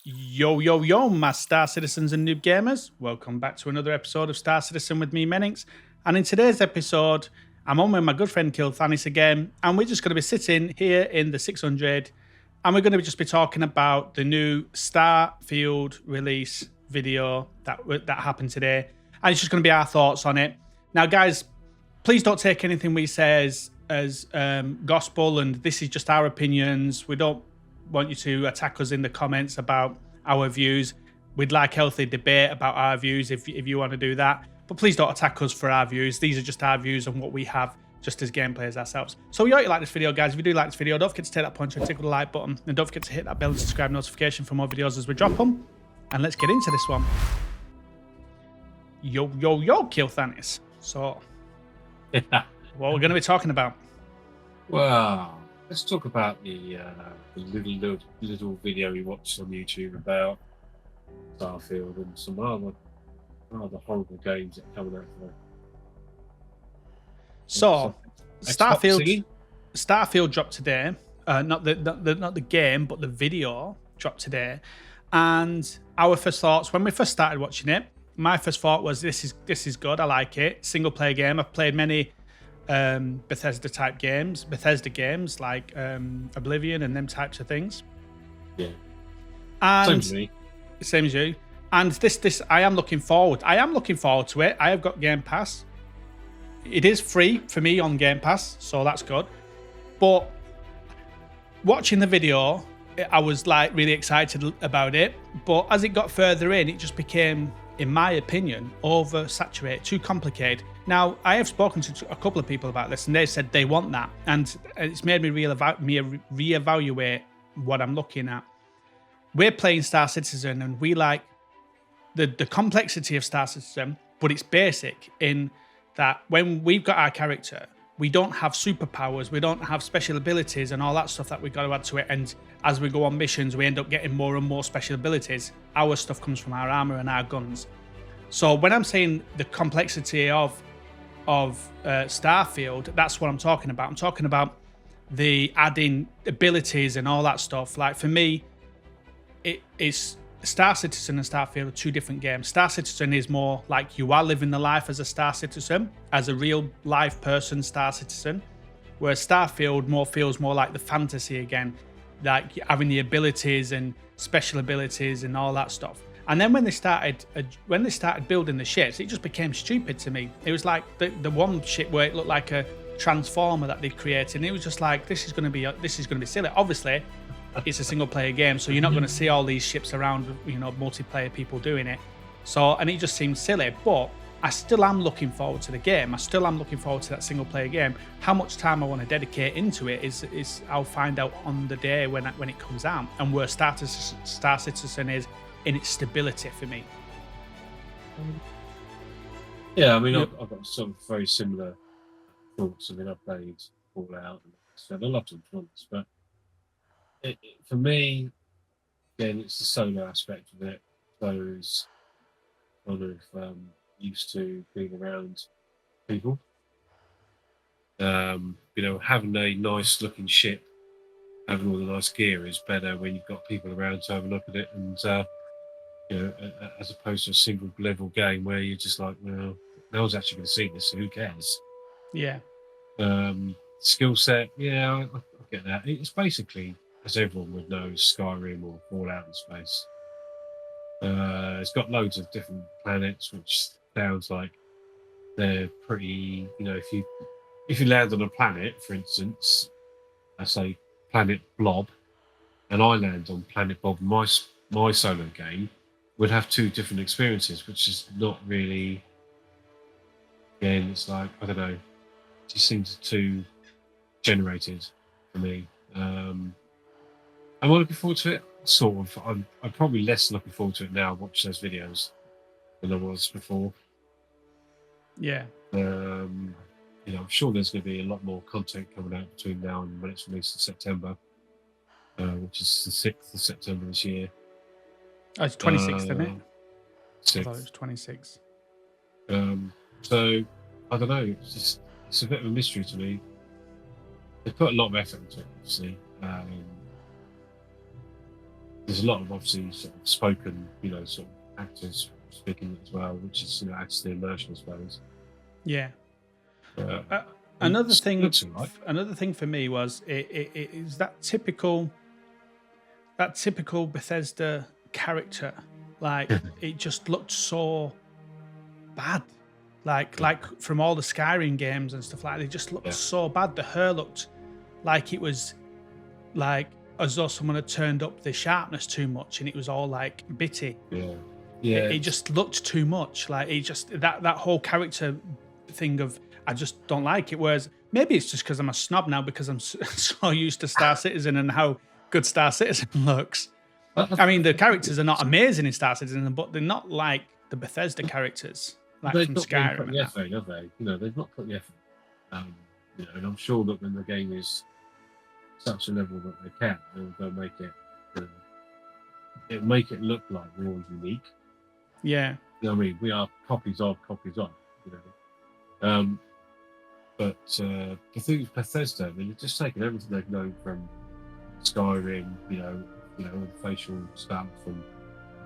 Yo, yo, yo, my Star Citizens and Noob Gamers. Welcome back to another episode of Star Citizen with me, Menix. And in today's episode, I'm on with my good friend Kilthanis again, and we're just going to be sitting here in the 600, and we're going to just be talking about the new Starfield release video that happened today. And it's just going to be our thoughts on it. Now, guys, please don't take anything we say as gospel, and this is just our opinions. We don't want you to attack us in the comments about our views. We'd like healthy debate about our views if you want to do that. But please don't attack us for our views. These are just our views on what we have just as gameplayers ourselves. So we hope you like this video, guys. If you do like this video, don't forget to take that punch and tickle the like button. And don't forget to hit that bell and subscribe notification for more videos as we drop them. And let's get into this one. Yo, yo, yo, Kilthanis. So, what we're going to be talking about? Well, let's talk about the little video we watched on YouTube about Starfield and some other horrible games that are coming out there. So, Starfield dropped today. Not the game, but the video dropped today. And our first thoughts when we first started watching it, my first thought was this is good. I like it. Single player game. I've played many Bethesda games like Oblivion and them types of things. Yeah. And same as you. And this I am looking forward to it. I have got Game Pass. It is free for me on Game Pass, so that's good. But watching the video, I was like really excited about it. But as it got further in, it just became, in my opinion, oversaturated, too complicated. Now, I have spoken to a couple of people about this, and they said they want that, and it's made me reevaluate what I'm looking at. We're playing Star Citizen, and we like the complexity of Star Citizen, but it's basic in that when we've got our character, we don't have superpowers, we don't have special abilities and all that stuff that we've got to add to it. And as we go on missions, we end up getting more and more special abilities. Our stuff comes from our armor and our guns. So when I'm saying the complexity of Starfield, that's what I'm talking about. I'm talking about the adding abilities and all that stuff. Like for me, it is Star Citizen and Starfield are two different games. Star Citizen is more like you are living the life as a Star Citizen, as a real life person Star Citizen, whereas Starfield feels more like the fantasy again, like having the abilities and special abilities and all that stuff. And then when they started building the ships, it just became stupid to me. It was like the one ship where it looked like a transformer that they created, and it was just like this is going to be silly. Obviously, it's a single player game, so you're not going to see all these ships around, multiplayer people doing it. So, and it just seems silly, but I still am looking forward to the game. I still am looking forward to that single player game. How much time I want to dedicate into it is I'll find out on the day when it comes out, and where Star Citizen is in its stability for me. Yeah, I mean, I've got some very similar thoughts. I mean, I've played Fallout and so I love them once, but for me, again, it's the solo aspect of it. Those kind of used to being around people. Having a nice looking ship, having all the nice gear is better when you've got people around to have a look at it, and as opposed to a single level game where you're just like, well, no one's actually going to see this, so who cares? Yeah. Skill set, yeah, I get that. It's basically, as everyone would know, Skyrim or Fallout in space. It's got loads of different planets, which sounds like they're pretty. If you land on a planet, for instance, I say Planet Blob, and I land on Planet Blob, my solo game would have two different experiences, which is not really. Again, it's like I don't know. It just seems too generated for me. Am I looking forward to it? Sort of. I'm probably less looking forward to it now. Watch those videos than I was before. Yeah. I'm sure there's going to be a lot more content coming out between now and when it's released in September, which is the 6th of September this year. Oh, it's 26th, isn't it? 6th. I thought it was 26. So I don't know. It's a bit of a mystery to me. They put a lot of effort into it, obviously. there's a lot of obviously sort of spoken, sort of actors speaking as well, which is adds to the immersion, I suppose. Yeah. Uh, Uh, another thing, looks alright. another thing for me was it is that typical Bethesda character. Like it just looked so bad. Like from all the Skyrim games and stuff like that, it just looked Yeah. so bad. The hair looked like it was like as though someone had turned up the sharpness too much and it was all like bitty. Yeah, yeah, It just looked too much. Like it just that whole character thing of I just don't like it. Whereas maybe it's just because I'm a snob now because I'm so used to Star Citizen and how good Star Citizen looks. I mean, the characters are not amazing in Star Citizen, but they're not like the Bethesda characters, like they've from not really Skyrim. put And the that. effort, have they? They've not put the effort. And I'm sure that when the game is such a level that they can, they'll make it. It'll make it look like we're all unique. Yeah, You know what I mean? We are copies of. You know. But the thing with Bethesda, I mean, they've just taken everything they've known from Skyrim, all the facial stuff and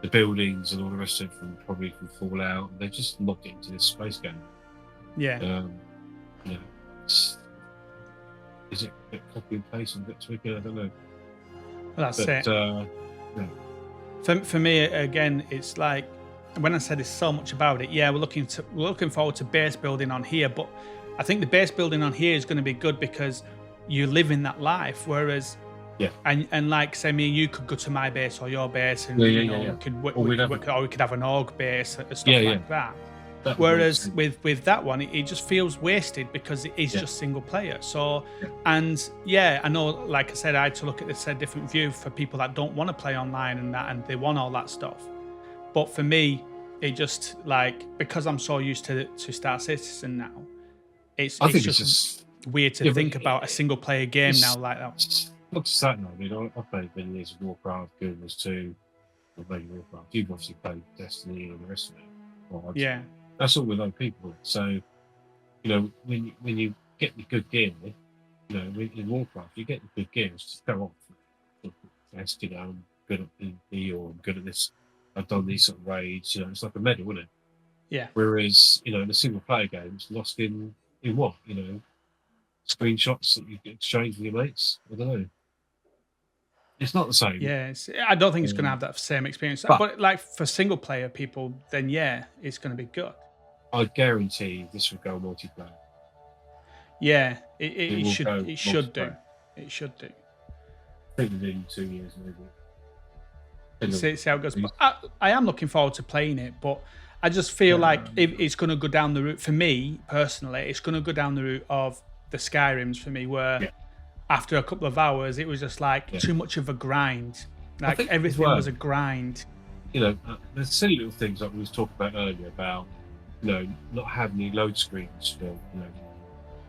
the buildings and all the rest of it probably from Fallout, and they've just locked it into this space game. yeah. You know, is it a bit copy and paste and a bit tweaking? I don't know. That's But it. yeah, For me, again, it's like when I said there's so much about it. Yeah, we're looking forward to base building on here, but I think the base building on here is going to be good because you live in that life. Whereas, yeah, and like say me and you could go to my base or your base, and yeah. we could have an org base and stuff like that. That would Whereas make sense. with that one, it just feels wasted because it is Yeah. just single player. So, Yeah. and yeah, I know, like I said, I had to look at this a different view for people that don't want to play online and that, and they want all that stuff. But for me, it just like because I'm so used to Star Citizen now, it's I think just it's just weird to yeah, but think about a single player game now like that. it's not just that. No, I mean, I played many years of Warcraft, Guild Wars 2, or maybe Warcraft. You've obviously played Destiny and the rest of it. Well, Yeah, that's all with other people. So, when you get the good gear, in Warcraft, you get the good gear. It's just go off. Best, I'm good at PvP or I'm good at this. I've done these sort of raids. It's like a medal, isn't it? yeah, Whereas, in a single player game, it's lost in what? Screenshots that you exchange with your mates. I don't know. It's not the same. yeah. I don't think it's going to Um, have that same experience. but- But like for single player people, then yeah, it's going to be good. I guarantee this will go multiplayer. Yeah, It it will should go it should do. multiplayer. It should do. I think within 2 years, maybe. See how it goes. But I am looking forward to playing it, but I just feel like if it's going to go down the route, for me personally, it's going to go down the route of the Skyrims for me, where Yeah. after a couple of hours, it was just like too much of a grind. Like think as everything well- was a grind. There's silly little things like we was talking about earlier about, not having any load screens,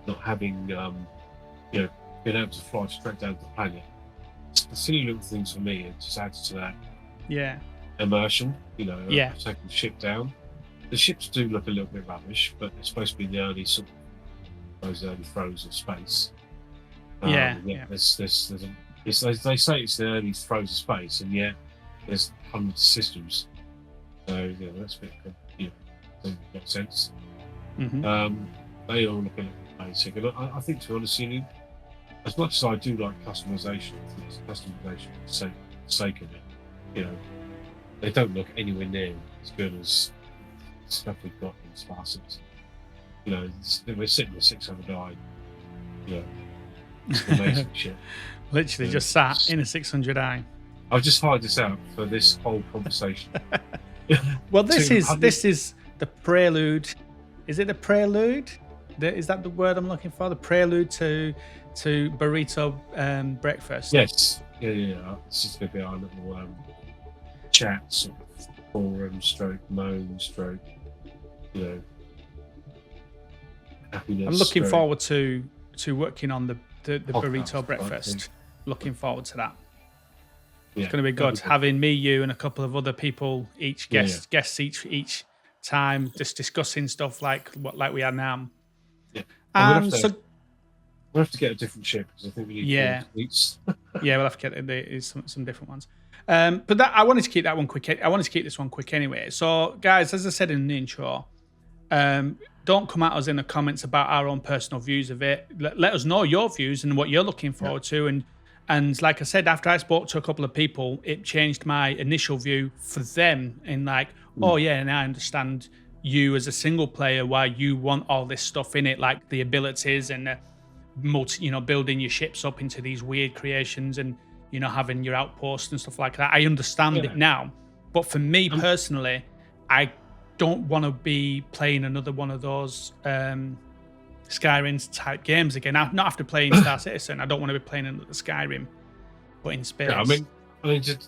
not having, being able to fly straight down to the planet. The silly little things for me, it just adds to that Yeah, immersion, Yeah. taking the ship down. The ships do look a little bit rubbish, but they're supposed to be in the early those early throes of space. Yeah. They say it's the early throes of space, and yet there's hundreds of systems. So that's a bit doesn't make sense. hmm They all look a little bit basic, and I think, to be honest, as much as I do like customization, it's customization for the sake of it. They don't look anywhere near as good as stuff we've got in Star Citizen. We're sitting with 600i. It's amazing shit. literally Yeah. just sat in a 600i. I've just hired this out for this whole conversation. Well, this 200. is the prelude. Is it the prelude? Is that the word I'm looking for? The prelude to burrito breakfast. Yes. Yeah. This is going to be our little chat, sort of forum, moan, happiness. I'm looking stroke forward to working on the Podcast, burrito I breakfast. think. Looking forward to that. Yeah, It's going to be that'll good. Having me, you, and a couple of other people, each Yeah, guests each time, just discussing stuff like we are now. Yeah. And we'll have to get a different ship because I think we need Yeah. four seats. Yeah, we'll have to get some different ones. But I wanted to keep that one quick. I wanted to keep this one quick anyway. So, guys, as I said in the intro, don't come at us in the comments about our own personal views of it. Let us know your views and what you're looking forward to. And like I said, after I spoke to a couple of people, it changed my initial view for them in like, oh yeah, and I understand you as a single player why you want all this stuff in it, like the abilities and building your ships up into these weird creations and having your outposts and stuff like that. I understand it now, but for me personally, I don't want to be playing another one of those Skyrim type games again. Not after playing Star Citizen. I don't want to be playing another Skyrim, but in space. Yeah, I mean,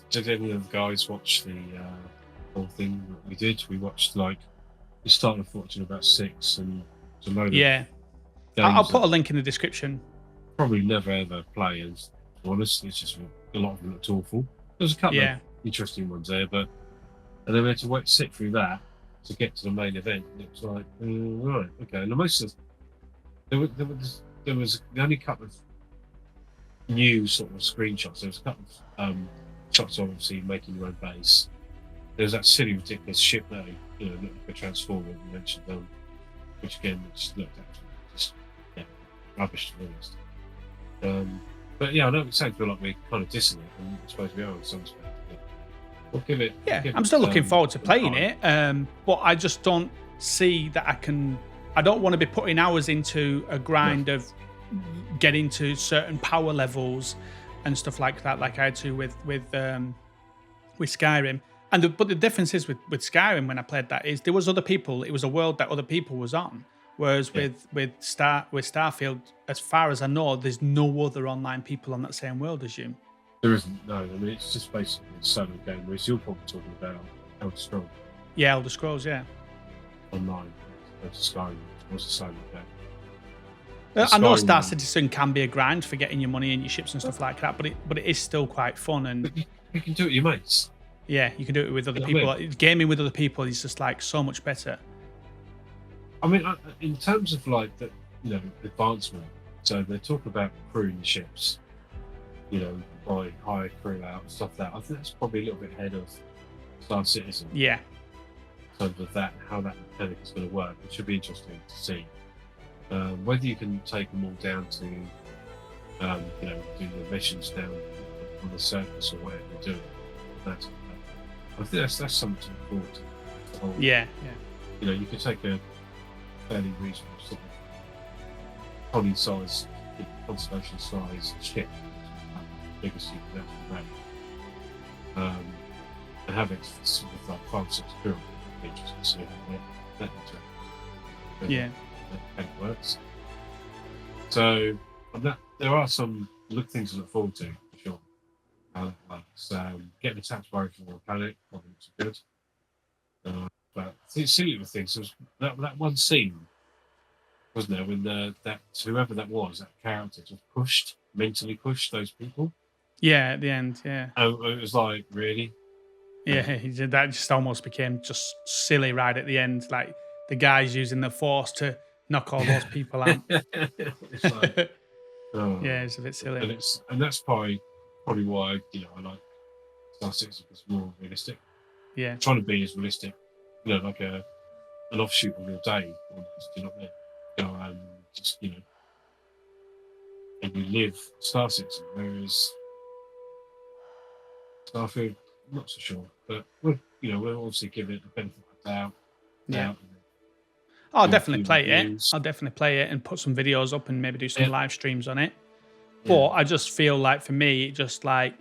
did any of the guys watch the whole thing that we did? We watched we started watching about 6 and a load of I'll put a link in the description. Probably never ever play, and to be honest, it's just a lot of them looked awful. There's a couple of interesting ones there, and then we had to sit through that to get to the main event. And it was like, right, okay. And most of there was the only couple of new sort of screenshots. There was a couple of shots, obviously making your own base. There was that silly, ridiculous ship that looked like a transformer you mentioned, which again just looked actually just rubbish to be honest. But yeah, I know it sounds feel like we're kind of dissing it, and I suppose we are in some respect. We'll give it. I'm still looking forward to playing it, but I just don't see that I can. I don't want to be putting hours into a grind of getting to certain power levels and stuff like that, like I had to with Skyrim. But the difference is with Skyrim when I played that is there was other people. It was a world that other people was on. Whereas with Starfield, as far as I know, there's no other online people on that same world as you. There isn't. No, I mean it's just basically a solo game. Whereas you're probably talking about Elder Scrolls. Yeah, Elder Scrolls. Yeah. Online, Skyrim was a solo game. I know Star Citizen can be a grind for getting your money and your ships and stuff like that, but it is still quite fun and you can do it with your mates. Yeah, you can do it with other people. Gaming with other people is just like so much better. I mean, in terms of like the advancement, so they talk about crewing the ships, by higher crew out and stuff like that. I think that's probably a little bit ahead of Star Citizen. Yeah. In terms of that, how that mechanic is going to work, it should be interesting to see. Whether you can take them all down to, do the missions down on the surface or whatever you're doing. I think that's something to look forward to. Yeah. You could take a fairly reasonable sort of colony-sized, constellation-sized ship, biggest you can actually make, and have it sort of like 5-6 crew. Interesting to see how that works. So there are some things to look forward to, for sure. Getting attacked by a volcanic probably looks good. But silly little things. There was that one scene, wasn't there, when whoever that was, that character just mentally pushed those people. Yeah, at the end, yeah. And it was like, really? Yeah, he did. That just almost became just silly right at the end. Like the guy's using the force to knock all those people out. It's like, yeah, it's a bit silly. And that's probably why I like Star Citizen. It's more realistic. Yeah, trying to be as realistic, like an offshoot of your day. Almost, you know what I mean? And you live Star Citizen, whereas Starfield, not so sure, but we'll obviously give it the benefit of the doubt. Yeah. I'll definitely play it. I'll definitely play it and put some videos up and maybe do some live streams on it. But I just feel like for me, it was like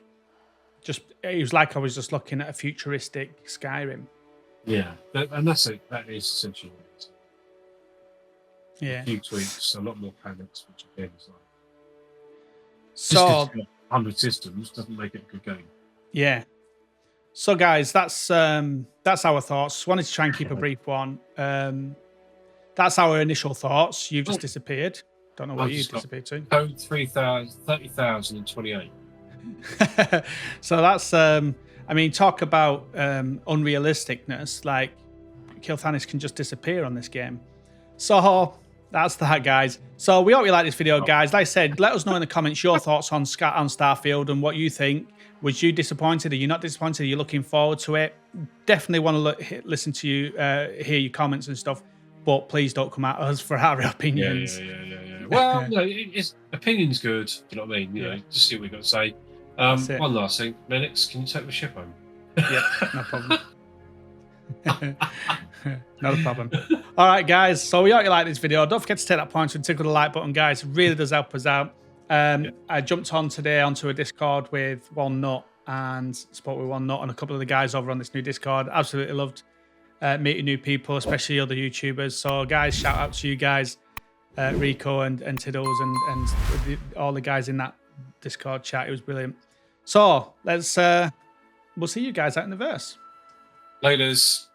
I was just looking at a futuristic Skyrim. Yeah, and that's it. That is essentially it. Yeah. A few tweaks, a lot more planets, which again is like. So 100 systems doesn't make it a good game. Yeah. So guys, that's our thoughts. Wanted to try and keep a brief one. That's our initial thoughts. You've just disappeared. Don't know what you disappeared to. Code 30,028. So that's talk about unrealisticness. Like Kilthanis can just disappear on this game. So that's that, guys. So we hope you like this video, guys. Like I said, let us know in the comments your thoughts on Starfield and what you think. Was you disappointed? Are you not disappointed? Are you looking forward to it? Definitely want to listen to you, hear your comments and stuff. But please don't come at us for our opinions. Yeah. Well, it's opinion's good. You know what I mean? You know, just see what we got to say. One last thing, Menix, can you take the ship home? Yeah, no problem. Not a problem. All right, guys. So we hope you like this video. Don't forget to take that point and tickle the like button, guys. It really does help us out. I jumped on today onto a Discord with One Nut and spoke with One Nut and a couple of the guys over on this new Discord. Absolutely loved meeting new people, especially other YouTubers. So, guys, shout out to you guys, Rico and Tiddles and all the guys in that Discord chat. It was brilliant. So let's we'll see you guys out in the verse. Laters.